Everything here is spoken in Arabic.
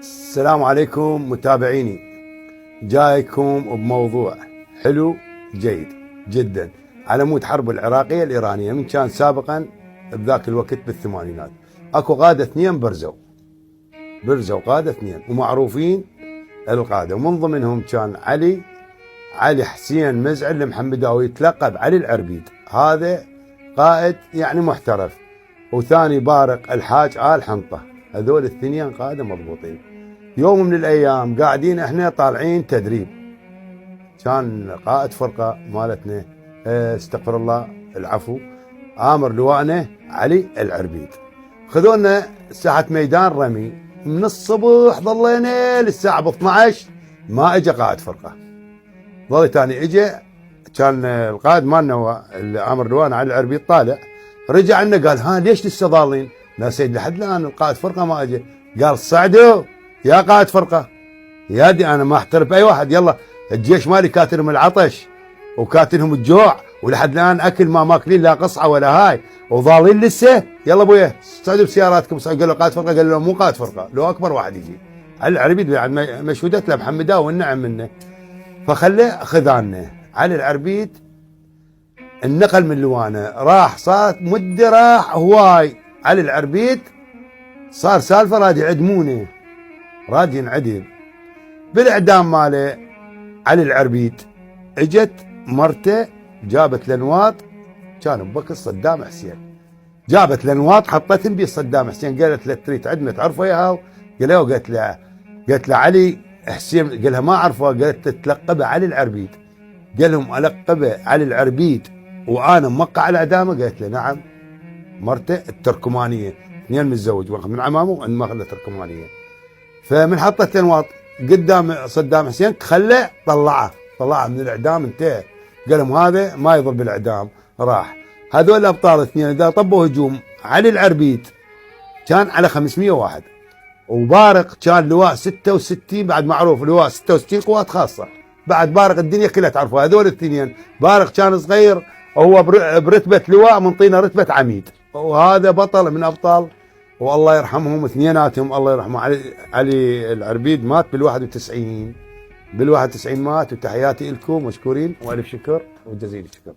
السلام عليكم متابعيني، جايكم بموضوع حلو جيد جدا على مود حرب العراقية الإيرانية. من كان سابقا بذاك الوقت بالثمانينات اكو قادة اثنين برزوا قادة اثنين ومعروفين القادة، ومن ضمنهم كان علي حسين مزعل المحمداوي يتلقب علي العربيد. هذا قائد يعني محترف، وثاني بارق الحاج آل حنطة. هذول الاثنين قادة مضبوطين. يوم من الايام قاعدين احنا طالعين تدريب، كان قائد فرقة مالتنا استغفر الله العفو امر لواءنا علي العربيد. خذونا ساحة ميدان رمي، من الصبح ظلينا للساعة ب 12 ما اجى قائد فرقة. ظل ثاني اجى، كان القائد مالنا امر لواءنا علي العربيد طالع، رجع لنا قال ها ليش لسه ظالين؟ لا سيد لحد الان القائد فرقة ما اجى. قال صعدوا يا قائد فرقة، يا دي انا ما احترف اي واحد، يلا الجيش مالي كاتلهم العطش وكاتلهم الجوع ولحد الان اكل ما ماكلين لا قصعه ولا هاي وظالين لسه. يلا ابويا صعدوا بسياراتكم. قالوا قائد فرقة، قالوا مو قائد فرقة، لو اكبر واحد يجي علي العربيد بعد مشهودت له محمداوي والنعم منه. فخليه خذانا علي العربيد، النقل من لوانه راح، صارت مده راح هواي. علي العربيد صار سالفه راد يعدمونه، راد ينعدم. بالاعدام ماله علي العربيد اجت مرته جابت لنواط، كان بوقت صدام حسين، جابت لنواط حطتهم بي صدام حسين. قالت له تريد عندنا تعرفه ياها؟ قالت له علي حسين، قال لها ما اعرفه. قالت تلقبه علي العربيد. قال لهم القبه علي العربيد وانا موقع على اعدامه؟ قالت له نعم. مرته التركمانيه، اثنين متزوج، واحد من عمامه عند ماخذ التركمانيه. فمن حطت لنواط قدام صدام حسين خلى طلعه من الاعدام، انتهى. قال لهم هذا ما يضل بالاعدام، راح. هذول الابطال الاثنين اذا طبوا هجوم علي العربيد كان على 500 واحد، وبارق كان لواء 66، بعد معروف لواء 66 قوات خاصه. بعد بارق الدنيا كلها تعرفها. هذول الاثنين بارق كان صغير وهو برتبه لواء، منطينا رتبه عميد، وهذا بطل من ابطال والله يرحمهم اثنيناتهم. الله يرحمه علي العربيد مات بال91 مات. وتحياتي لكم مشكورين والف شكر وجزيل الشكر.